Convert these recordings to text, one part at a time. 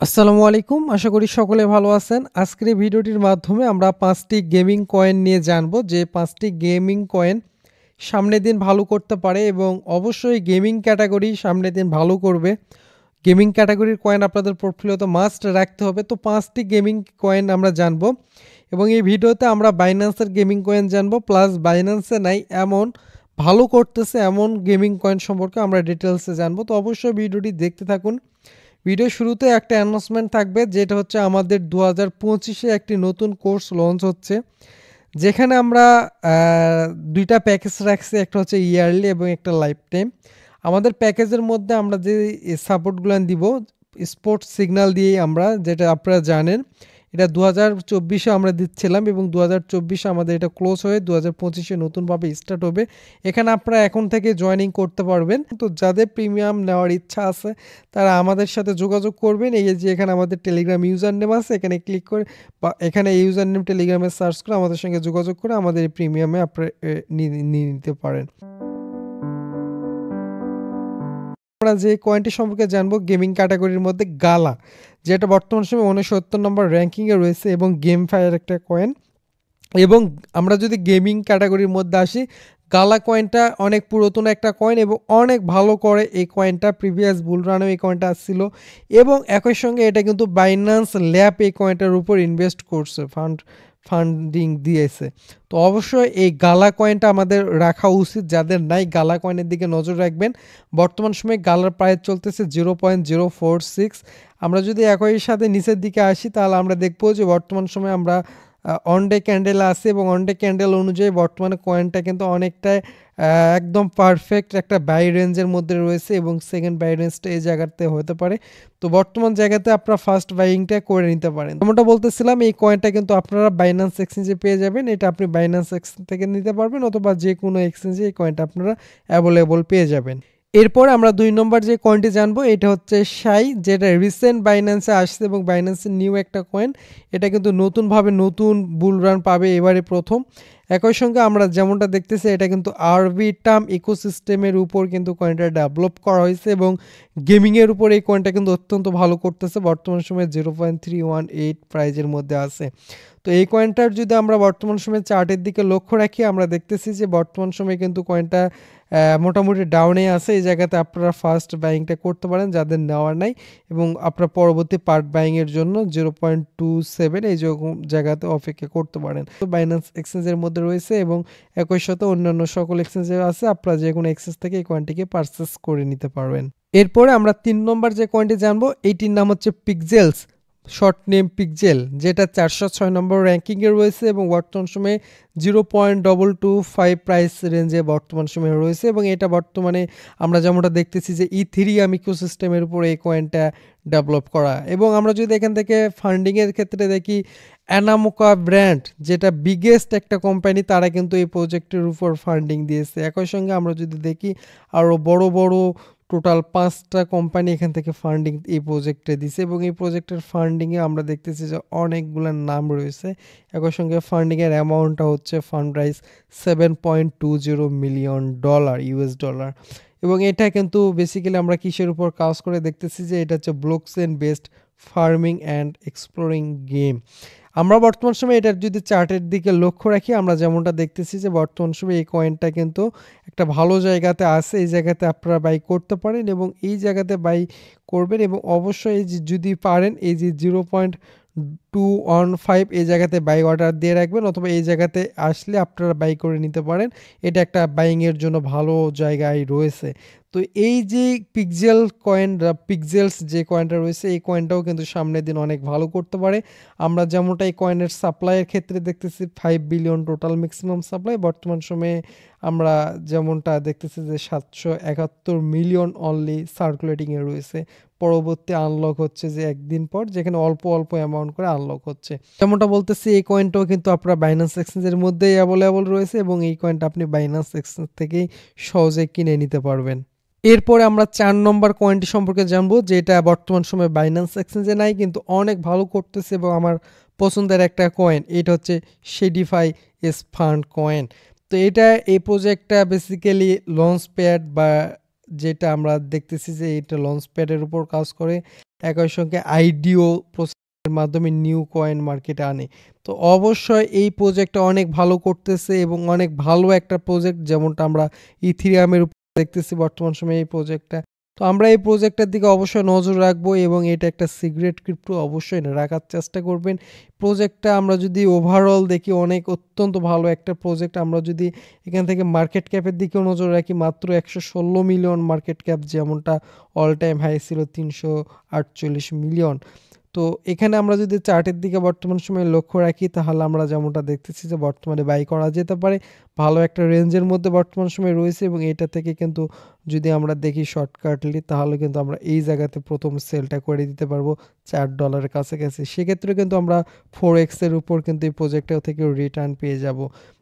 আসসালামু আলাইকুম। আশা করি সকলে ভালো আছেন। আজকের এই ভিডিওটির মাধ্যমে আমরা ৫টি গেমিং কয়েন নিয়ে জানবো যে ৫টি গেমিং কয়েন সামনের দিন ভালো করতে পারে এবং অবশ্যই গেমিং ক্যাটাগরি সামনের দিন ভালো করবে। গেমিং ক্যাটাগরির কয়েন আপনাদের পোর্টফোলিওতে মাস্ট রাখতে হবে। তো ৫টি গেমিং কয়েন আমরা জানবো এবং এই ভিডিওতে আমরা বাইন্যান্সের গেমিং কয়েন জানবো প্লাস বাইন্যান্সে নাই এমন ভালো করতেছে এমন গেমিং কয়েন সম্পর্কে আমরা ডিটেলসে জানবো। তো অবশ্যই ভিডিওটি দেখতে থাকুন। ভিডিও শুরুতে একটা অ্যানাউন্সমেন্ট থাকবে যেটা হচ্ছে আমাদের ২০২৫-এ একটি নতুন কোর্স লঞ্চ হচ্ছে। যেখানে আমরা ২টা প্যাকেজ রাখছি, একটা হচ্ছে ইয়ারলি এবং একটা লাইফ টাইম। আমাদের প্যাকেজের মধ্যে আমরা যে সাপোর্টগুলান দিব স্পোর্টস সিগন্যাল দিয়েই আমরা, যেটা আপনারা জানেন এটা ২০২৪-এ আমরা দিচ্ছিলাম এবং ২০২৪-এ আমাদের এটা ক্লোজ হয়ে ২০২৫-এ নতুনভাবে স্টার্ট হবে। এখানে আপনারা এখন থেকে জয়েনিং করতে পারবেন। তো যাদের প্রিমিয়াম নেওয়ার ইচ্ছা আছে তারা আমাদের সাথে যোগাযোগ করবেন। এই যে এখানে আমাদের টেলিগ্রাম ইউজার নেম আছে, এখানে ক্লিক করে বা এখানে ইউজার নেম টেলিগ্রামে সার্চ করে আমাদের সঙ্গে যোগাযোগ করে আমাদের এই প্রিমিয়ামে আপনারা নিয়ে নিতে পারেন। আমরা যে কয়েনটি সম্পর্কে জানবো গেমিং ক্যাটাগরির মধ্যে গালা, যেটা বর্তমান সময়ে 69 নম্বর র্যাঙ্কিংয়ে রয়েছে এবং গেম ফায়ার একটা কয়েন। এবং আমরা যদি গেমিং ক্যাটাগরির মধ্যে আসি, গালা কয়েনটা অনেক পুরাতন একটা কয়েন এবং অনেক ভালো করে এই কয়েনটা। প্রিভিয়াস বুল রানেও এই কয়েনটা আসছিল এবং একই সঙ্গে এটা কিন্তু বাইন্যান্স ল্যাব এই কয়েনটার উপর ইনভেস্ট করছে, ফান্ডিং দিয়েছে। তো অবশ্যই এই গালা কয়েনটা আমাদের রাখা উচিত। যাদের নাই গালা কয়েনের দিকে নজর রাখবেন। বর্তমান সময়ে গালার প্রাইস চলতেছে 0.046। আমরা যদি একই সাথে নিচের দিকে আসি তাহলে আমরা দেখবো যে বর্তমান সময়ে আমরা অন ডে ক্যান্ডেল আছে এবং অন ডে ক্যান্ডেল অনুযায়ী বর্তমানে কয়েনটা কিন্তু অনেকটাই একদম পারফেক্ট একটা বাই রেঞ্জের মধ্যে রয়েছে এবং সেকেন্ড বাই রেঞ্জটা এই জায়গাতে হতে পারে। তো বর্তমান জায়গাতে আপনারা ফার্স্ট বাইংটা করে নিতে পারেন। যেমনটা বলতেছিলাম এই কয়েনটা কিন্তু আপনারা বাইন্যান্স এক্সচেঞ্জে পেয়ে যাবেন। এটা আপনি বাইন্যান্স এক্সচেঞ্জ থেকে নিতে পারবেন অথবা যে কোনো এক্সচেঞ্জে এই কয়েনটা আপনারা অ্যাভেলেবল পেয়ে যাবেন। এরপর আমরা ২ নম্বর যে কয়েনটি জানবো এটা হচ্ছে শাই, যেটা রিসেন্ট বাইন্যান্সে আসছে এবং বাইন্যান্সের নিউ একটা কয়েন। এটা কিন্তু নতুনভাবে নতুন বুল রান পাবে এবারে প্রথম। একই সঙ্গে আমরা যেমনটা দেখতেছি এটা কিন্তু আরবিটাম ইকোসিস্টেমের উপর কিন্তু কয়েনটা ডেভেলপ করা হয়েছে এবং গেমিংয়ের উপর এই কয়েনটা কিন্তু অত্যন্ত ভালো করতেছে। বর্তমান সময়ে 0.318 প্রাইজের মধ্যে আছে। তো এই কয়েনটার যদি আমরা বর্তমান সময়ে চার্টের দিকে লক্ষ্য রাখি আমরা দেখতেছি যে বর্তমান সময়ে কিন্তু কয়েনটা মোটামুটি ডাউনে আছে। এই জায়গাতে আপনারা ফার্স্ট বাইংটা করতে পারেন যাদের নেওয়ার নাই এবং আপনারা পরবর্তী পার্ট বাইংয়ের জন্য 0.27 এই জায়গাতে অপেক্ষা করতে পারেন। তো বাইন্যান্স এক্সচেঞ্জের মধ্যে রয়েছে এবং একই সাথে অন্যান্য সকল এক্সচেঞ্জে আছে। আপনারা যে কোনো এক্সচেঞ্জ থেকে এই কয়েনটিকে পারচেস করে নিতে পারবেন। এরপরে আমরা ৩ নম্বর যে কয়েনটি জানবো এইটির নাম হচ্ছে পিক্সেলস, শর্ট নেম পিক্সেল, যেটা ৪০৬ নম্বর র্যাঙ্কিংয়ে রয়েছে এবং বর্তমান সময়ে 0.225 প্রাইস রেঞ্জে বর্তমান সময়ে রয়েছে এবং এটা বর্তমানে আমরা যেমনটা দেখতেছি যে ইথেরিয়াম ইকোসিস্টেমের উপর এই কয়েনটা ডেভেলপ করা। এবং আমরা যদি এখান থেকে ফান্ডিংয়ের ক্ষেত্রে দেখি অ্যানামোকা ব্র্যান্ড, যেটা বিগেস্ট একটা কোম্পানি, তারা কিন্তু এই প্রজেক্টের উপর ফান্ডিং দিয়েছে। একই সঙ্গে আমরা যদি দেখি আরও বড় বড় টোটাল 5টা কোম্পানি এখান থেকে ফান্ডিং এই প্রজেক্টে দিছে এবং এই প্রজেক্টের ফান্ডিংয়ে আমরা দেখতেছি যে অনেকগুলো নাম রয়েছে। একই সঙ্গে ফান্ডিংয়ের অ্যামাউন্টটা হচ্ছে fund rise $7.20 million US dollar. এবং এটা কিন্তু বেসিক্যালি আমরা কিসের উপর কাজ করে দেখতেছি যে এটা হচ্ছে blockchain based farming and exploring game. আমরা বর্তমান সময়ে এটার যদি চার্টের দিকে লক্ষ্য রাখি আমরা যেমনটা দেখতেছি যে বর্তমান সময়ে এই কয়েনটা কিন্তু একটা ভালো জায়গাতে আছে। এই জায়গাতে আপনারা বাই করতে পারেন এবং এই জায়গাতে বাই করবেন এবং অবশ্যই এই যে যদি পারেন এই যে 0.215 এই জায়গাতে বাই অর্ডার দিয়ে রাখবেন অথবা এই জায়গাতে আসলে আপনারা বাই করে নিতে পারেন। এটা একটা বাইংয়ের জন্য ভালো জায়গায় রয়েছে। তো এই যে পিক্সেলস যে কয়েনটা রয়েছে এই কয়েনটাও কিন্তু সামনের দিন অনেক ভালো করতে পারে। আমরা যেমনটা এই কয়েনের সাপ্লাইয়ের ক্ষেত্রে দেখতেছি 5 বিলিয়ন টোটাল ম্যাক্সিমাম সাপ্লাই। বর্তমান সময়ে আমরা যেমনটা দেখতেছি যে 771 মিলিয়ন অনলি সার্কুলেটিংয়ে রয়েছে। পরবর্তী আনলক হচ্ছে যে একদিন পর, যেখানে অল্প অল্প অ্যামাউন্ট করে আনলক হচ্ছে। যেমনটা বলতেছি এই কয়েনটাও কিন্তু আপনার বাইন্যান্স এক্সচেঞ্জের মধ্যেই অ্যাভেলেবল রয়েছে এবং এই কয়েনটা আপনি বাইন্যান্স এক্সচেঞ্জ থেকেই সহজে কিনে নিতে পারবেন। এরপরে আমরা ৪ নম্বর কয়েনটি সম্পর্কে জানবো, যেটা বর্তমান সময়ে বাইন্যান্স এক্সচেঞ্জে নাই কিন্তু অনেক ভালো করতেছে এবং আমার পছন্দের একটা কয়েন। এটা হচ্ছে শেডিফাই এস ফান্ড কয়েন। তো এটা এই প্রজেক্টটা বেসিক্যালি লঞ্চ প্যাড বা যেটা আমরা দেখতেছি যে এটা লঞ্চ প্যাডের উপর কাজ করে। একই সঙ্গে আইডিও প্রসেসের মাধ্যমে নিউ কয়েন মার্কেটে আনে। তো অবশ্যই এই প্রজেক্টটা অনেক ভালো করতেছে এবং অনেক ভালো একটা প্রজেক্ট, যেমনটা আমরা ইথেরিয়ামের উপর দেখতেছি বর্তমান সময়ে এই প্রজেক্টটা। তো আমরা এই প্রজেক্টটার দিকে অবশ্যই নজর রাখবো এবং এটা একটা সিক্রেট ক্রিপ্টো, অবশ্যই রাখার চেষ্টা করবেন। প্রজেক্টটা আমরা যদি ওভারঅল দেখি অনেক অত্যন্ত ভালো একটা প্রজেক্ট। আমরা যদি এখান থেকে মার্কেট ক্যাপের দিকেও নজর রাখি, মাত্র 116 মিলিয়ন মার্কেট ক্যাপ, যেমনটা অল টাইম হাই ছিল 348 মিলিয়ন। তো এখানে আমরা যদি চার্টের দিকে বর্তমান সময়ে লক্ষ্য রাখি, তাহলে আমরা যেমনটা দেখতেছি যে বর্তমানে বাই করা যেতে পারে, ভালো একটা রেঞ্জের মধ্যে বর্তমান সময়ে রয়েছে এবং এটা থেকে কিন্তু যদি আমরা দেখি শর্টকাটলি, তাহলে কিন্তু আমরা এই জায়গাতে প্রথম সেলটা করে দিতে পারবো $4 কাছাকাছি। সেক্ষেত্রে কিন্তু আমরা 4x এর উপর কিন্তু এই প্রজেক্টটা থেকে রিটার্ন পেয়ে যাব।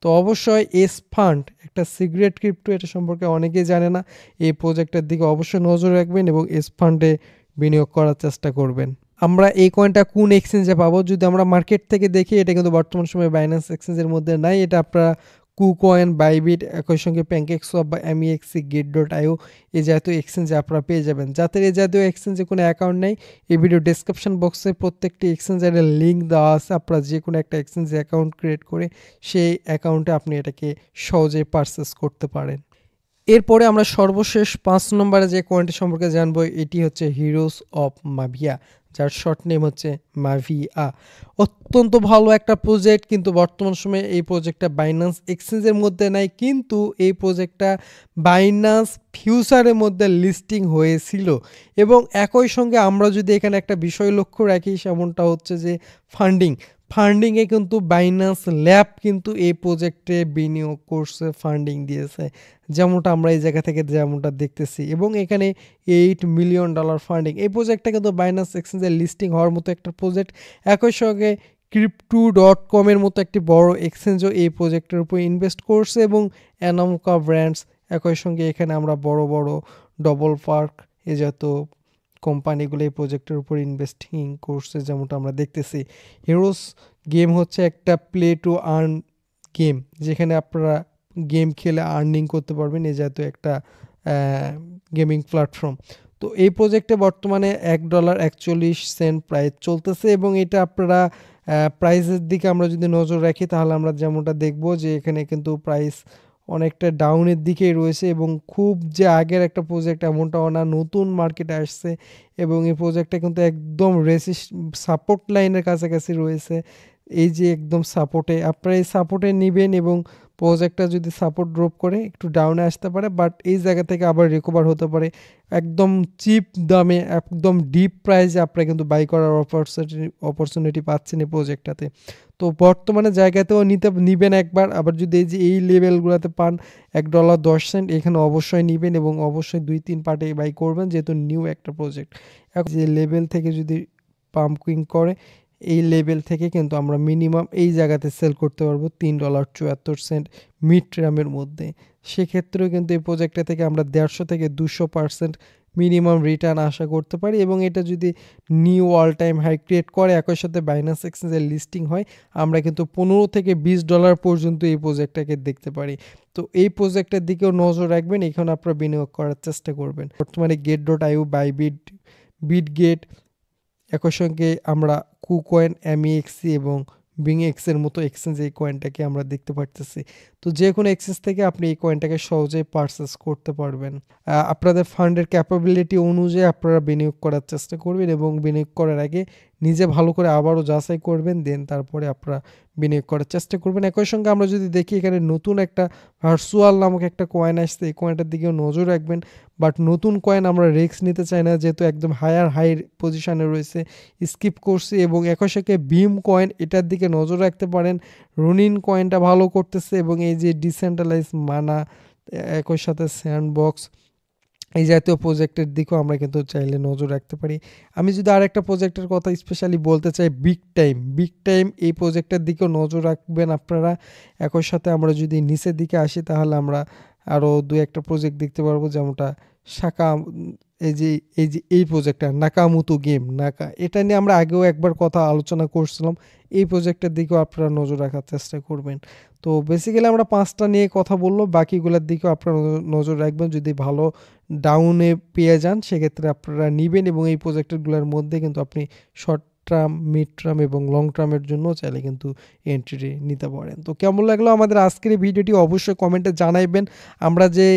তো অবশ্যই এস ফান্ড একটা সিক্রেট ক্রিপ্টো, এটা সম্পর্কে অনেকেই জানে না। এই প্রজেক্টের দিকে অবশ্যই নজর রাখবেন এবং এস ফান্ডে বিনিয়োগ করার চেষ্টা করবেন। আমরা এই কয়েনটা কোন এক্সচেঞ্জে পাবো? যদি আমরা মার্কেট থেকে দেখি, এটা কিন্তু বর্তমান সময়ে বাইন্যান্স এক্সচেঞ্জের মধ্যে নাই। এটা আপনারা কুকয়েন, বাইবিট, একই সঙ্গে প্যানকেকসোয়াপ বা MEXC, Gate.io এই জাতীয় এক্সচেঞ্জে আপনারা পেয়ে যাবেন। যাদের এই জাতীয় এক্সচেঞ্জে কোনো অ্যাকাউন্ট নেই, এই ভিডিও ডেসক্রিপশন বক্সে প্রত্যেকটি এক্সচেঞ্জের লিঙ্ক দেওয়া আছে। আপনারা যে কোনো একটা এক্সচেঞ্জে অ্যাকাউন্ট ক্রিয়েট করে সেই অ্যাকাউন্টে আপনি এটাকে সহজেই পারচেস করতে পারেন। এরপরে আমরা সর্বশেষ 5 নম্বরে যে কয়েনটি সম্পর্কে জানবো, এটি হচ্ছে হিরোস অফ মাভিয়া, যার শর্ট নেম হচ্ছে মাভিয়া। অত্যন্ত ভালো একটা প্রজেক্ট, কিন্তু বর্তমান সময়ে এই প্রজেক্টটা বাইন্যান্স এক্সচেঞ্জের মধ্যে নাই, কিন্তু এই প্রজেক্টটা বাইন্যান্স ফিউচারের মধ্যে লিস্টিং হয়েছিল। এবং একই সঙ্গে আমরা যদি এখানে একটা বিষয় লক্ষ্য রাখি, সেমনটা হচ্ছে যে ফান্ডিংয়ে কিন্তু বাইন্যান্স ল্যাব কিন্তু এই প্রজেক্টে বিনিয়োগ করছে, ফান্ডিং দিয়েছে, যেমনটা আমরা এই জায়গা থেকে যেমনটা দেখতেছি। এবং এখানে $8 মিলিয়ন ফান্ডিং। এই প্রজেক্টটা কিন্তু বাইন্যান্স এক্সচেঞ্জে লিস্টিং হওয়ার মতো একটা প্রজেক্ট। একই সঙ্গে Crypto.com-এর মতো একটি বড় এক্সচেঞ্জও এই প্রজেক্টের উপর ইনভেস্ট করছে এবং অ্যানামোকা ব্র্যান্ডস, একই সঙ্গে এখানে আমরা বড় বড় ডবল পার্ক এ জাতীয় কোম্পানিগুলো এই প্রজেক্টের উপর ইনভেস্টিং করছে, যেমনটা আমরা দেখতেছি। হিরোস গেম হচ্ছে একটা প্লে টু আর্ন গেম, যেখানে আপনারা গেম খেলে আর্নিং করতে পারবেন, এই জাতীয় একটা গেমিং প্ল্যাটফর্ম। তো এই প্রজেক্টে বর্তমানে $1.41 প্রাইস চলতেছে এবং এটা আপনারা প্রাইসের দিকে আমরা যদি নজর রাখি, তাহলে আমরা যেমনটা দেখব যে এখানে কিন্তু প্রাইস অনেকটা ডাউনের দিকেই রয়েছে এবং খুব যে আগের একটা প্রজেক্ট এমনটাও না, নতুন মার্কেটে আসছে এবং এই প্রজেক্টটা কিন্তু একদম সাপোর্ট লাইনের কাছাকাছি রয়েছে। এই যে একদম সাপোর্টে, আপনারা এই সাপোর্টে নেবেন এবং প্রজেক্টটা যদি সাপোর্ট ড্রপ করে একটু ডাউনে আসতে পারে, বাট এই জায়গা থেকে আবার রিকভার হতে পারে। একদম চিপ দামে, একদম ডিপ প্রাইসে আপনারা কিন্তু বাই করার অপরচুনিটি পাচ্ছেন এই প্রজেক্টটাতে। তো বর্তমানে জায়গাতেও নিবেন একবার, আবার যদি এই যে এই লেভেলগুলোতে পান $1.10, এখানে অবশ্যই নিবেন এবং অবশ্যই 2-3 পার্টে বাই করবেন, যেহেতু নিউ একটা প্রজেক্ট। এখন যে লেভেল থেকে যদি পাম্পিং করে, এই লেভেল থেকে কিন্তু আমরা মিনিমাম এই জায়গাতে সেল করতে পারবো $3.74 মিড টার্মের মধ্যে। সেক্ষেত্রেও কিন্তু এই প্রজেক্টটা থেকে আমরা 150 থেকে 200% মিনিমাম রিটার্ন আশা করতে পারি এবং এটা যদি new all time high create করে, একই সাথে বাইন্যান্স এক্সচেঞ্জের লিস্টিং হয়, আমরা কিন্তু $15 থেকে $20 পর্যন্ত এই প্রজেক্টটাকে দেখতে পারি। তো এই প্রজেক্টের দিকেও নজর রাখবেন, এখানে আপনারা বিনিয়োগ করার চেষ্টা করবেন। বর্তমানে Gate.io, বাইবিট, বিটগেট, একই সঙ্গে আমরা কুকয়েন, MEXC এবং বিংএক্স এর মতো এক্সচেঞ্জ এই কয়েনটাকে আমরা দেখতে পারতেছি। তো যে কোনো এক্সচেঞ্জ থেকে আপনি এই কয়েনটাকে সহজেই পারচেস করতে পারবেন। আপনাদের ফান্ডের ক্যাপাবিলিটি অনুযায়ী আপনারা বিনিয়োগ করার চেষ্টা করবেন এবং বিনিয়োগ করার আগে নিজে ভালো করে আবারও যাচাই করবেন, দেন তারপরে আপনারা বিনিয়োগ করার চেষ্টা করবেন। একই সঙ্গে আমরা যদি দেখি, এখানে নতুন একটা ভার্চুয়াল নামক একটা কয়েন আসছে, এই কয়েনটার দিকেও নজর রাখবেন। বাট নতুন কয়েন আমরা রিস্ক নিতে চাই না, যেহেতু একদম হাই পজিশনে রয়েছে, স্কিপ করছি। এবং একই সঙ্গে বিম কয়েন, এটার দিকে নজর রাখতে পারেন। রুনিন কয়েনটা ভালো করতেছে এবং এই যে ডিসেন্ট্রালাইজ মানা, একই সাথে স্যান্ডবক্স, এই জাতীয় প্রজেক্টের দিকেও আমরা কিন্তু চাইলে নজর রাখতে পারি। আমি যদি আরেকটা প্রজেক্টের কথা স্পেশালি বলতে চাই, বিগ টাইম এই প্রজেক্টের দিকেও নজর রাখবেন আপনারা। একই সাথে আমরা যদি নিচের দিকে আসি, তাহলে আমরা আরও 2-1টা প্রজেক্ট দেখতে পারবো, যেমনটা শাখা, এই প্রজেক্টটা নাকামুতো গেম, এটা নিয়ে আমরা আগেও একবার কথা আলোচনা করছিলাম। এই প্রজেক্টের দিকেও আপনারা নজর রাখার চেষ্টা করবেন। তো বেসিক্যালি আমরা 5টা নিয়ে কথা বললো, বাকিগুলোর দিকেও আপনারা নজর রাখবেন। যদি ভালো ডাউনে পেয়ে যান সেক্ষেত্রে আপনারা নিবেন এবং এই প্রজেক্টগুলোর মধ্যে কিন্তু আপনি শর্ট টার্ম, মিড টার্ম এবং লং টার্মের জন্য চাইলে কিন্তু এন্ট্রি নিতে পারেন। তো কেমন লাগলো আমাদের আজকের এই ভিডিওটি অবশ্যই কমেন্টে জানাইবেন। আমরা যে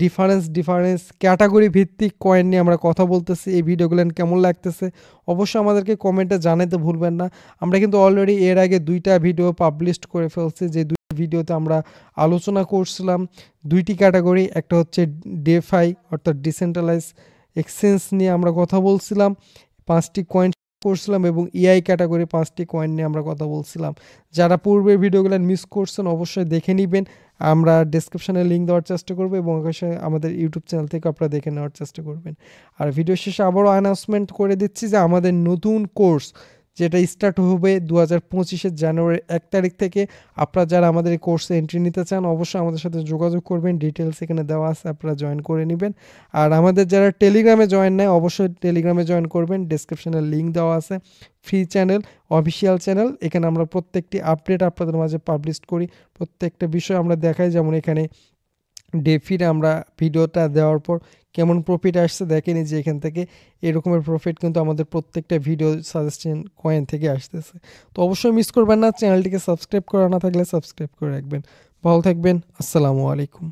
ডিফারেন্স ক্যাটাগরি ভিত্তিক কয়েন নিয়ে আমরা কথা বলতেছি, এই ভিডিওগুলো কেমন লাগতেছে অবশ্যই আমাদেরকে কমেন্টে জানাতে ভুলবেন না। আমরা কিন্তু অলরেডি এর আগে 2টা ভিডিও পাবলিশ করে ফেলছি, যে 2 ভিডিওতে আমরা আলোচনা করছিলাম 2টি ক্যাটাগরি, একটা হচ্ছে ডেফাই অর্থাৎ ডিসেন্ট্রালাইজ এক্সচেঞ্জ নিয়ে আমরা কথা বলছিলাম, 5টি কয়েন করছিলাম এবং ইআই ক্যাটাগরি 5টি কয়েন নিয়ে আমরা কথা বলছিলাম। যারা পূর্বের ভিডিওগুলো মিস করছেন অবশ্যই দেখে নেবেন, আমরা ডেসক্রিপশনে লিঙ্ক দেওয়ার চেষ্টা করব এবং অবশ্যই আমাদের ইউটিউব চ্যানেল থেকে আপনারা দেখে নেওয়ার চেষ্টা করবেন। আর ভিডিও শেষে আবারও অ্যানাউন্সমেন্ট করে দিচ্ছি যে আমাদের নতুন কোর্স যেটা স্টার্ট হবে 2025 জানুয়ারির 1 তারিখ থেকে। আপনারা যারা আমাদের এই কোর্সে এন্ট্রি নিতে চান অবশ্যই আমাদের সাথে যোগাযোগ করবেন, ডিটেলস এখানে দেওয়া আছে, আপনারা জয়েন করে নেবেন। আর আমাদের যারা টেলিগ্রামে জয়েন নেয় অবশ্যই টেলিগ্রামে জয়েন করবেন, ডেসক্রিপশনে লিঙ্ক দেওয়া আছে। ফ্রি চ্যানেল, অফিসিয়াল চ্যানেল, এখানে আমরা প্রত্যেকটি আপডেট আপনাদের মাঝে পাবলিশ করি, প্রত্যেকটা বিষয় আমরা দেখাই। যেমন এখানে ডেফির আমরা ভিডিওটা দেওয়ার পর কেমন প্রফিট আসছে দেখেনি, যে এখান থেকে এরকমের প্রফিট কিন্তু আমাদের প্রত্যেকটা ভিডিও সাজেশন কয়েন থেকে আসতেছে। তো অবশ্যই মিস করবেন না, চ্যানেলটিকে সাবস্ক্রাইব করা না থাকলে সাবস্ক্রাইব করে রাখবেন। ভালো থাকবেন, আসসালামু আলাইকুম।